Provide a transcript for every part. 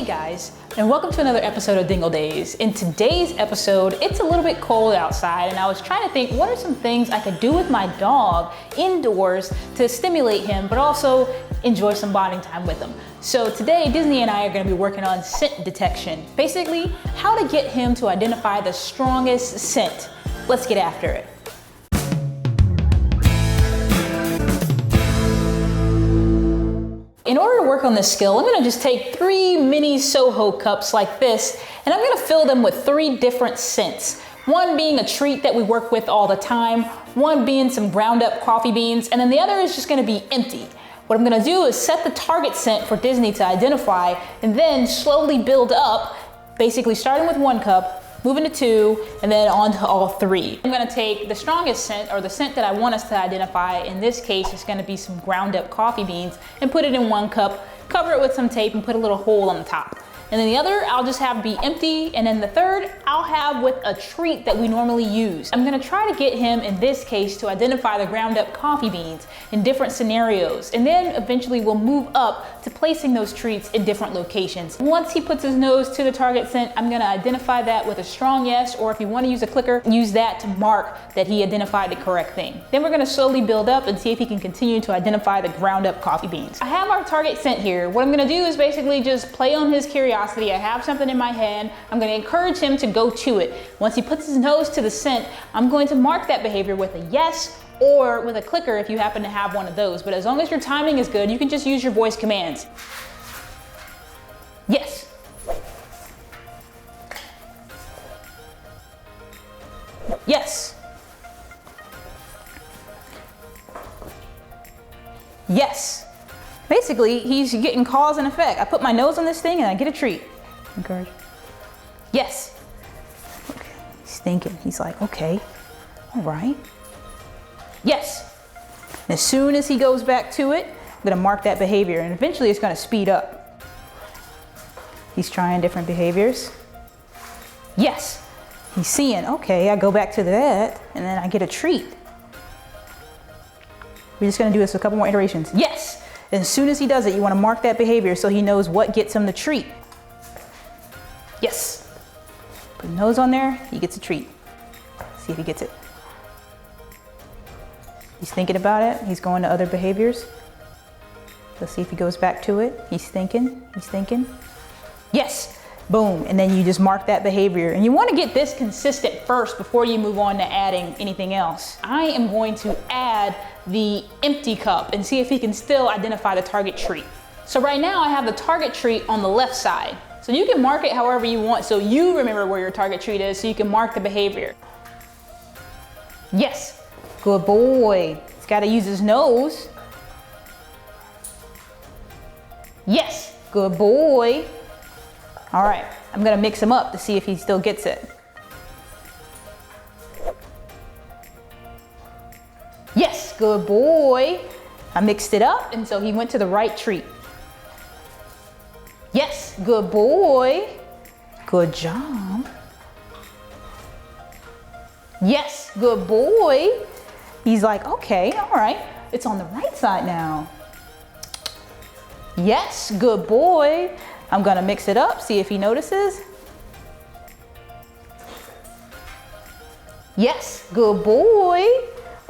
guys, and welcome to another episode of Dingle Days. In today's episode, it's a little bit cold outside, and I was trying to think what are some things I could do with my dog indoors to stimulate him, but also enjoy some bonding time with him. So today, Disney and I are going to be working on scent detection. Basically, how to get him to identify the strongest scent. Let's get after it. In order to work on this skill, I'm gonna just take 3 mini Soho cups like this, and I'm gonna fill them with 3 different scents. One being a treat that we work with all the time, one being some ground up coffee beans, and then the other is just gonna be empty. What I'm gonna do is set the target scent for Disney to identify, and then slowly build up, basically starting with 1 cup, moving to 2, and then on to all 3. I'm gonna take the strongest scent, or the scent that I want us to identify. In this case, it's gonna be some ground up coffee beans, and put it in 1 cup, cover it with some tape, and put a little hole on the top. And then the other, I'll just have be empty, and then the third, I'll have with a treat that we normally use. I'm gonna try to get him, in this case, to identify the ground up coffee beans in different scenarios, and then eventually we'll move up to placing those treats in different locations. Once he puts his nose to the target scent, I'm gonna identify that with a strong yes, or if you wanna use a clicker, use that to mark that he identified the correct thing. Then we're gonna slowly build up and see if he can continue to identify the ground up coffee beans. I have our target scent here. What I'm gonna do is basically just play on his curiosity. I have something in my hand. I'm going to encourage him to go to it. Once he puts his nose to the scent, I'm going to mark that behavior with a yes or with a clicker if you happen to have one of those. But as long as your timing is good, you can just use your voice commands. Yes. Yes. Yes. Basically, he's getting cause and effect. I put my nose on this thing and I get a treat. Encourage. Yes. Okay. He's thinking. He's like, okay, all right. Yes. And as soon as he goes back to it, I'm gonna mark that behavior, and eventually it's gonna speed up. He's trying different behaviors. Yes. He's seeing, okay, I go back to that, and then I get a treat. We're just gonna do this a couple more iterations. Yes. And as soon as he does it, you want to mark that behavior so he knows what gets him the treat. Yes. Put his nose on there, he gets a treat. See if he gets it. He's thinking about it. He's going to other behaviors. Let's see if he goes back to it. He's thinking. He's thinking. Yes. Boom. And then you just mark that behavior. And you want to get this consistent first before you move on to adding anything else. I am going to add the empty cup and see if he can still identify the target treat. So right now I have the target treat on the left side. So you can mark it however you want so you remember where your target treat is so you can mark the behavior. Yes. Good boy. He's got to use his nose. Yes. Good boy. All right, I'm gonna mix him up to see if he still gets it. Yes, good boy. I mixed it up, and so he went to the right treat. Yes, good boy. Good job. Yes, good boy. He's like, okay, all right, it's on the right side now. Yes, good boy. I'm gonna mix it up, see if he notices. Yes, good boy.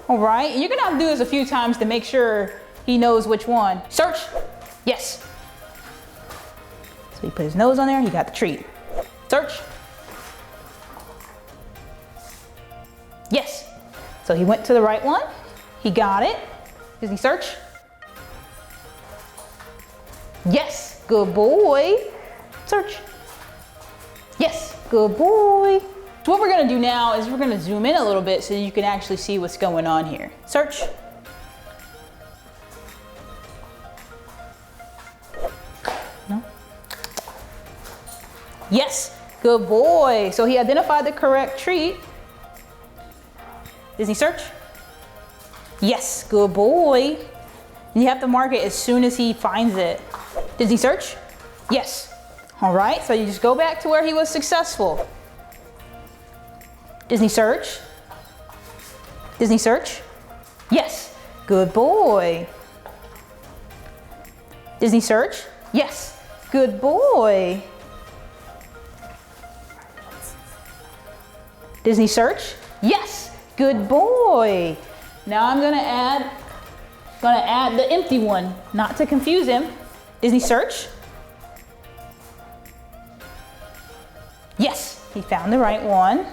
All right, you're gonna have to do this a few times to make sure he knows which one. Search, yes. So he put his nose on there, he got the treat. Search. Yes. So he went to the right one, he got it. Disney search. Yes, good boy. Search. Yes, good boy. So what we're gonna do now is we're gonna zoom in a little bit so you can actually see what's going on here. Search. No? Yes, good boy. So he identified the correct treat. Disney search. Yes, good boy. And you have to mark it as soon as he finds it. Disney search? Yes. All right, so you just go back to where he was successful. Disney search? Disney search? Yes. Good boy. Disney search? Yes. Good boy. Disney search. Yes, good boy. Now I'm gonna add the empty one, not to confuse him. Disney search. Yes, he found the right one.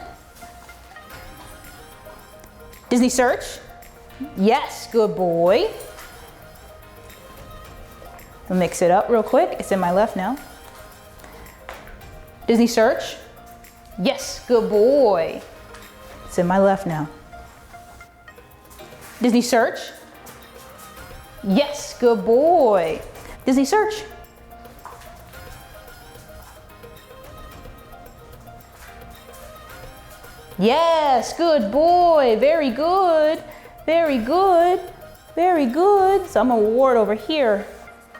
Disney search. Yes, good boy. I'll mix it up real quick. It's in my left now. Disney search. Yes, good boy. It's in my left now. Disney search. Yes, good boy. Disney search. Yes, good boy. Very good. Very good. Very good. So I'm gonna ward over here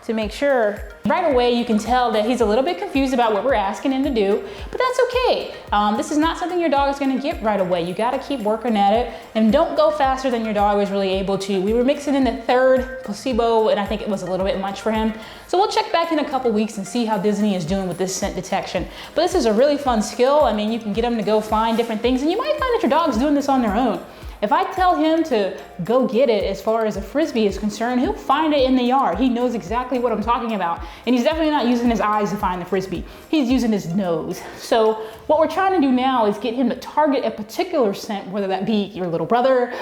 to make sure. Right away, you can tell that he's a little bit confused about what we're asking him to do, but that's okay. This is not something your dog is gonna get right away. You gotta keep working at it, and don't go faster than your dog is really able to. We were mixing in the third placebo, and I think it was a little bit much for him. So we'll check back in a couple weeks and see how Disney is doing with this scent detection. But this is a really fun skill. I mean, you can get them to go find different things, and you might find that your dog's doing this on their own. If I tell him to go get it as far as a Frisbee is concerned, he'll find it in the yard. He knows exactly what I'm talking about. And he's definitely not using his eyes to find the Frisbee. He's using his nose. So what we're trying to do now is get him to target a particular scent, whether that be your little brother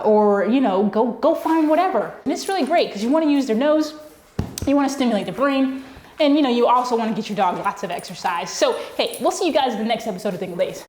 or, you know, go find whatever. And it's really great because you want to use their nose, you want to stimulate the brain, and you know, you also want to get your dog lots of exercise. So hey, we'll see you guys in the next episode of Dingle Days.